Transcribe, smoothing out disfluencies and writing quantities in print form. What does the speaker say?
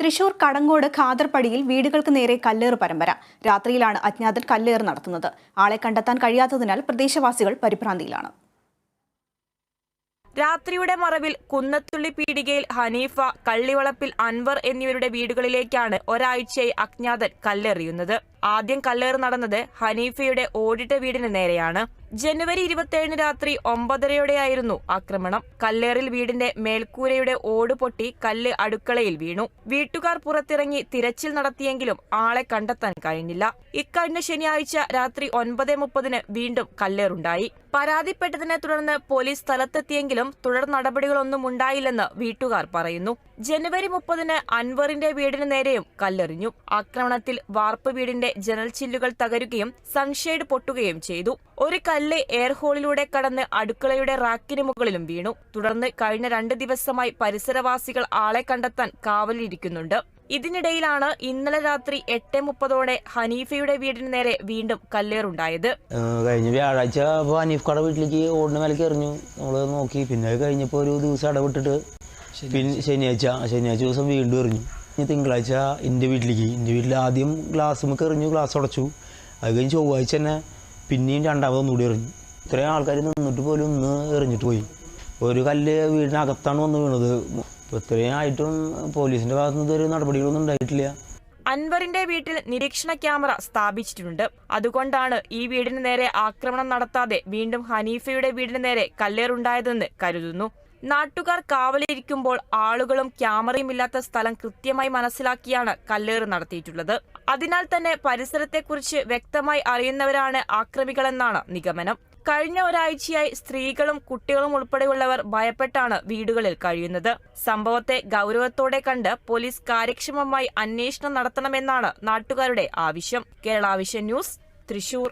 തൃശൂർ കടങ്ങോട് ഖാദർപടിയിൽ വീടുകൾക്ക് നേരെ കല്ലേറ് പരമ്പര. രാത്രിയിലാണ് അജ്ഞാതർ കല്ലേറ് നടത്തുന്നത്. ആളെ കണ്ടെത്താൻ കഴിയാത്തതിനാൽ പ്രദേശവാസികൾ പരിഭ്രാന്തിയിലാണ്. രാത്രിയുടെ മറവിൽ കുന്നത്തുള്ളി പീടികയിൽ ഹനീഫ, കള്ളിവളപ്പിൽ അൻവർ എന്നിവരുടെ വീടുകളിലേക്കാണ് ഒരാഴ്ചയായി അജ്ഞാതൻ കല്ലെറിയുന്നത്. ആദ്യം കല്ലേറ് നടന്നത് ഹനീഫയുടെ ഓടിട്ട വീടിന് നേരെയാണ്. ജനുവരി 27 രാത്രി 9:30-യോടെയായിരുന്നു ആക്രമണം. കല്ലേറിൽ വീടിന്റെ മേൽക്കൂരയുടെ ഓട് പൊട്ടി കല്ല് അടുക്കളയിൽ വീണു. വീട്ടുകാർ പുറത്തിറങ്ങി തിരച്ചിൽ നടത്തിയെങ്കിലും ആളെ കണ്ടെത്താൻ കഴിഞ്ഞില്ല. ഇക്കഴിഞ്ഞ ശനിയാഴ്ച രാത്രി 9:30-ന് വീണ്ടും കല്ലേറുണ്ടായി. പരാതിപ്പെട്ടതിനെ തുടർന്ന് പോലീസ് സ്ഥലത്തെത്തിയെങ്കിലും തുടർ നടപടികളൊന്നും ഉണ്ടായില്ലെന്ന് വീട്ടുകാർ പറയുന്നു. ജനുവരി 30-ന് അൻവറിന്റെ വീടിന് നേരെയും കല്ലെറിഞ്ഞു. ആക്രമണത്തിൽ വാർപ്പ് വീടിന്റെ ജനൽ ചില്ലുകൾ തകരുകയും സൺഷെയ്ഡ് പൊട്ടുകയും ചെയ്തു. ഒരു കല്ല് എയർഹോളിലൂടെ കടന്ന് അടുക്കളയുടെ റാക്കിന് മുകളിലും വീണു. തുടർന്ന് കഴിഞ്ഞ 2 ദിവസമായി പരിസരവാസികൾ ആളെ കണ്ടെത്താൻ കാവലിരിക്കുന്നുണ്ട്. ഇതിനിടയിലാണ് ഇന്നലെ രാത്രി 8:30-ഓടെ ഹനീഫയുടെ വീടിന് നേരെ വീണ്ടും കല്ലേറുണ്ടായത്. കഴിഞ്ഞ വ്യാഴാഴ്ച ഹനീഫ്കട വീട്ടിലേക്ക് ഓടിന് മേലേക്ക് എറിഞ്ഞു. നമ്മള് നോക്കി. പിന്നെ കഴിഞ്ഞപ്പോ ഒരു ദിവസം ഇടവിട്ടിട്ട് പിന്നെ ശനിയാഴ്ച ദിവസം വീണ്ടും എറിഞ്ഞു. തിങ്കളാഴ്ച എൻ്റെ വീട്ടിൽ ആദ്യം ഗ്ലാസ്സുമൊക്കെ എറിഞ്ഞു, ഗ്ലാസ് ഉടച്ചു. അത് കഴിഞ്ഞ് ചൊവ്വാഴ്ച തന്നെ പിന്നെയും രണ്ടാമതൊന്നുകൂടി എറിഞ്ഞു. ഇത്രയും ആൾക്കാർ നിന്നിട്ട് പോലും ഒന്ന് എറിഞ്ഞിട്ട് പോയി. ഒരു കല്ല് വീടിനകത്താണ് വന്ന് വീണത്. ഇത്രയും ആയിട്ടും പോലീസിന്റെ ഭാഗത്തുനിന്ന് ഇതുവരെ നടപടികളൊന്നും ഉണ്ടായിട്ടില്ല. അൻവറിന്റെ വീട്ടിൽ നിരീക്ഷണ ക്യാമറ സ്ഥാപിച്ചിട്ടുണ്ട്. അതുകൊണ്ടാണ് ഈ വീടിന് നേരെ ആക്രമണം നടത്താതെ വീണ്ടും ഹനീഫയുടെ വീടിന് നേരെ കല്ലേറുണ്ടായതെന്ന് കരുതുന്നു. നാട്ടുകാർ കാവലിരിക്കുമ്പോൾ ആളുകളും ക്യാമറയും ഇല്ലാത്ത സ്ഥലം കൃത്യമായി മനസ്സിലാക്കിയാണ് കല്ലേറ് നടത്തിയിട്ടുള്ളത്. അതിനാൽ തന്നെ പരിസരത്തെക്കുറിച്ച് വ്യക്തമായി അറിയുന്നവരാണ് ആക്രമികളെന്നാണ് നിഗമനം. കഴിഞ്ഞ ഒരാഴ്ചയായി സ്ത്രീകളും കുട്ടികളും ഉൾപ്പെടെയുള്ളവർ ഭയപ്പെട്ടാണ് വീടുകളിൽ കഴിയുന്നത്. സംഭവത്തെ ഗൗരവത്തോടെ കണ്ട് പോലീസ് കാര്യക്ഷമമായി അന്വേഷണം നടത്തണമെന്നാണ് നാട്ടുകാരുടെ ആവശ്യം. Kerala vision news, Thrissur.